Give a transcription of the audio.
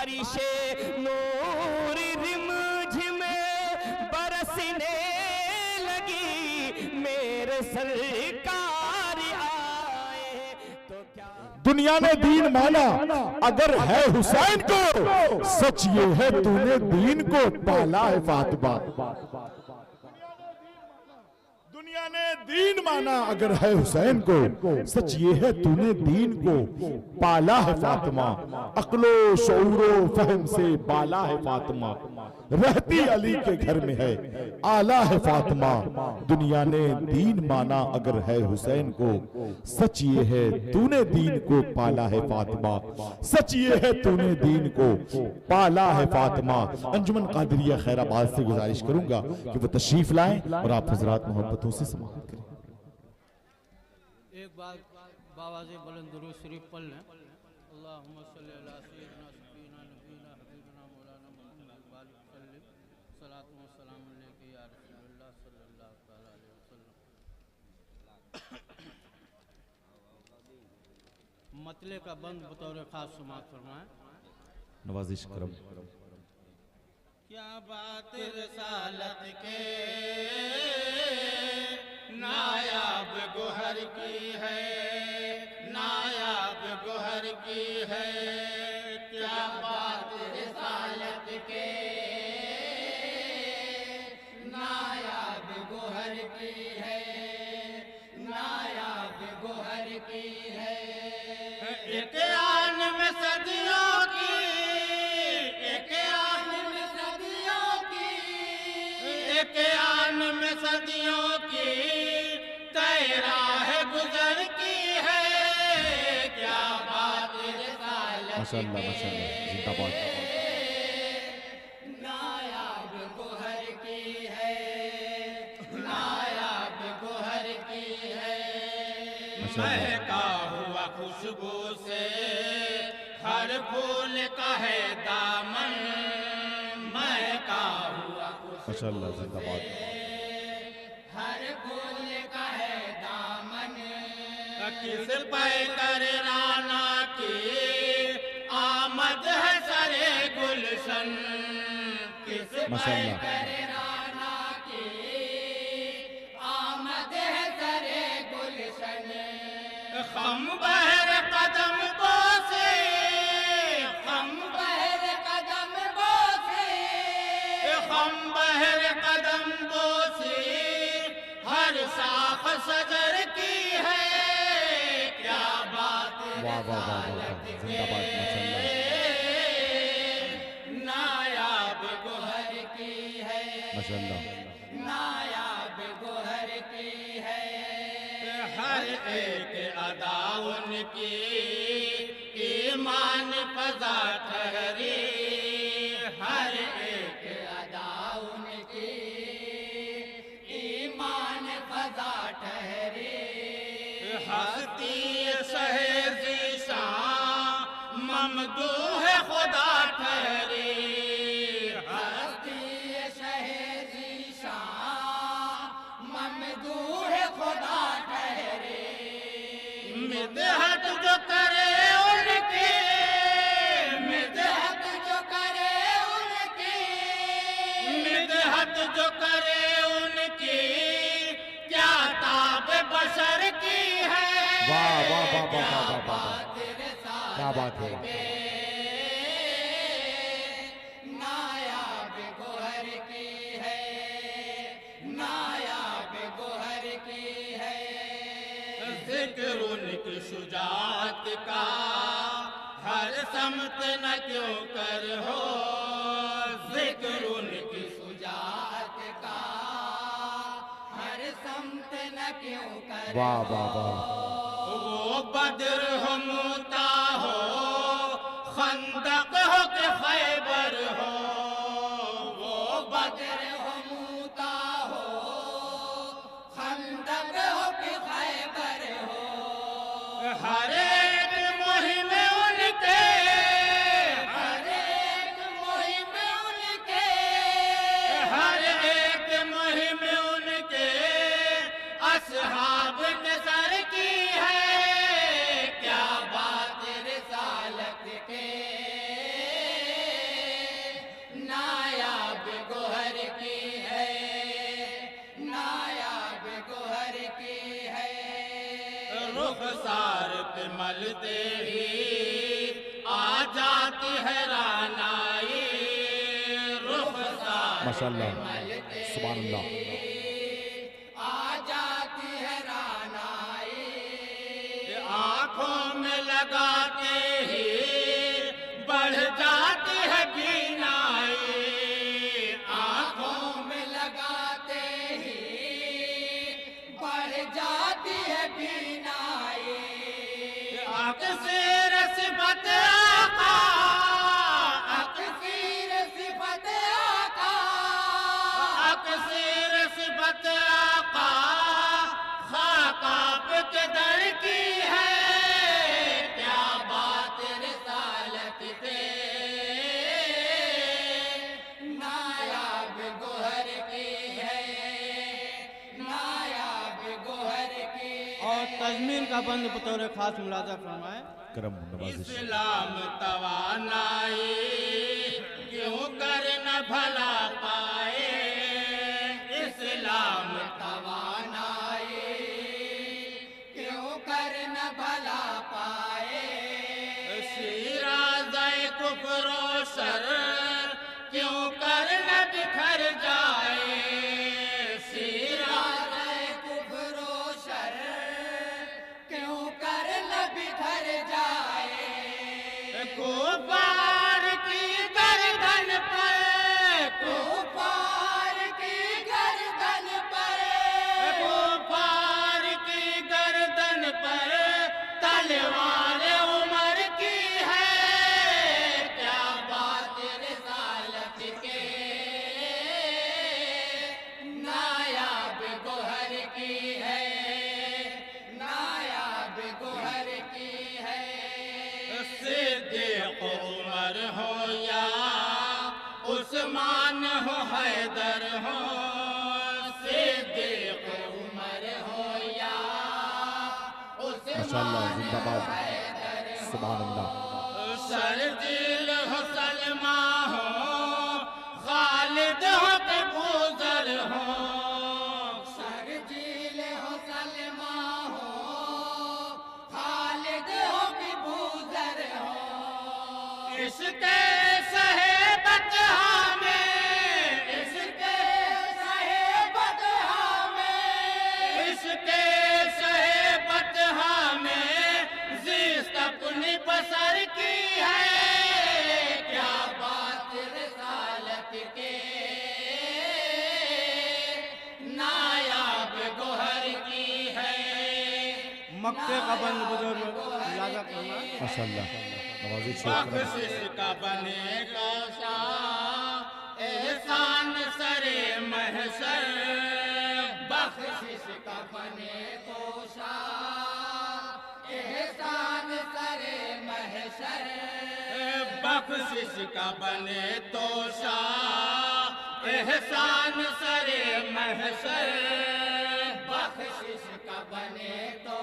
बारिशे नूर रिमझिमे बरसने लगी, मेरे सरकार आए तो क्या। दुनिया ने दीन माना अगर है हुसैन को, सच ये है तूने दीन को पाला है फातिमा। दुनिया ने दीन माना अगर है हुसैन को, सच ये है तूने दीन को पाला है फातिमा। अक्लो शऊरो फहम से बाला है फातिमा, रहती अली के घर में है आला है फातिमा। दुनिया ने दीन माना अगर है हुसैन को, सच ये है तूने दीन को पाला है फातिमा। सच ये है तूने दीन को पाला है फातिमा। अंजुमन कादरिया खैराबाद से गुजारिश करूंगा कि वो तशरीफ लाएं और आप हजरात मोहब्बतों से समाअत करें। एक बार बाबा से बुलंद दुरूद शरीफ पढ़ लें। अल्लाहुम्मा सल्ली अला सय्यिदिना सफीना नबीना हबीबना मौलाना मुहम्मद वाली सल्लम सलातु व सलाम अलैका या रसूलुल्लाह सल्लल्लाहु तआला अलैहि वसल्लम। मतले का बंद बतौर खास समाअत फरमाएं। नवाजिश करम। क्या बात रिसालत के नायाब गोहर की है, नायाब गोहर की है। क्या बात रिसालत के नायाब गोहर की है, नायाब गोहर की है। एक आन में सदियों की, एक आन में सदियों की, एक आन में सदियों की तेरा है गुजर की है। क्या बात रिसालत माशाअल्लाह माशाअल्लाह, जिंदाबाद। नायाब गोहर की है, नायाब गोहर की है। महका हुआ खुशबू से हर फूल का है दामन, महका हुआ माशाअल्लाह, जिंदाबाद। हर फूल का है दामन। किस पे कर राना की आमद है सरे गुलशन, किस पे कर राना की आमद है सरे गुलशन। खम बहर कदम बोसे, खम बहर कदम बोसे, खम बहर कदम बोसे हर साख सजर की है। क्या बात वाह वाह वाह वाह, जिंदाबाद माशाअल्लाह। नायाब गोहर की है, माशाअल्लाह। नायाब गोहर की है। हर एक अदा उनकी ईमान फजा ठहरी, हर एक अदा उनकी ईमान फजा ठहरी। हस्ती सहेजी शाह ममदूह खुदा ठहरी, हस्ती सहेजी शाह ममदूह खुदा ठहरी। मिदहत जो करे उनकी, मिदहत जो करे उनकी, मिदहत जो करे उनकी क्या ताब बशर की है। वाह वाह वाह वाह वाह वाह वाह, क्या बात है। नायाब गोहर की है, नायाब गोहर की है। जिक्र उनकी शुजात का हर समत न क्यों कर हो, जिक्र उनकी शुजात का हर समत न क्यों कर। वाह वाह वाह। वो बद्र हो मूता हो, खंदक हो के खैबर हो, वो बद्र हो मूता हो, खंदक हो के खैबर हो। हर एक मुहिम उनके, हर एक मुहिम उनके, हर एक मुहिम उनके असहाब के सर की है। क्या बात रिसालत के मलते ही आ जाती है रानाई, रुखसार माशाअल्लाह, सुभान अल्लाह। आ जाती है रानाई, आंखों में लगाते ही बढ़ जाती है बीनाई, आंखों में लगाते ही बढ़ जाती है बीनाई। अक्सर सिफत आका, अक्सर सिफत आका, अक्सर सिफत आका खाका पे दर की है, क्या बात रिसालत पे नायाब गोहर की है, नायाब गोहर की। और तजमीन का बंद बतौर खास मुलाजा फरमाए। करम नवाज़िश। इस्लाम तवानाई क्यों कर न भला पाए, इस्लाम तवानाई क्यों कर न भला पाए, शिराज़े कुफ्र शर क्यों कर न बिखर जाए, शिराज़े कुफ्र शर क्यों कर न बिखर जाए। कुफार की गर्दन पर, कुफार की गर्दन पर, कुफार की गर्दन पर तलवार उमर की है, क्या बात रिसालत के नायाब गोहर की है, नायाब गोहर की है। सिद्दीक़ उमर हो या उस्मान हो हैदर हो, सिद्दीक़ उमर हो या माशाअल्लाह, उस्मान जिंदाबाद, हैदर हो, सुभान अल्लाह। शर्जील हो सलमा हो, खालिद हो कि बूज़र हो, शर्जील हो सलमा हो, खालिद हो कि बूज़र हो। इसके सहे बतहा में, इसके सहे बतहा में, इसके सहे बतहा में जिस्त अपनी बसर की है, क्या बात रिसालत के नायाब गोहर की है। मक्के का बंद बतौर मुलाजा फरमाए। माशाअल्लाह, नवाज़िश। बख्शिश का बनेगा शाह एहसान सरे महशर, बख्शिश का बने तो शाह एहसान सरे महशर, बख्शिश का बने तो शाह एहसान सरे महशर, बख्शिश का बने तो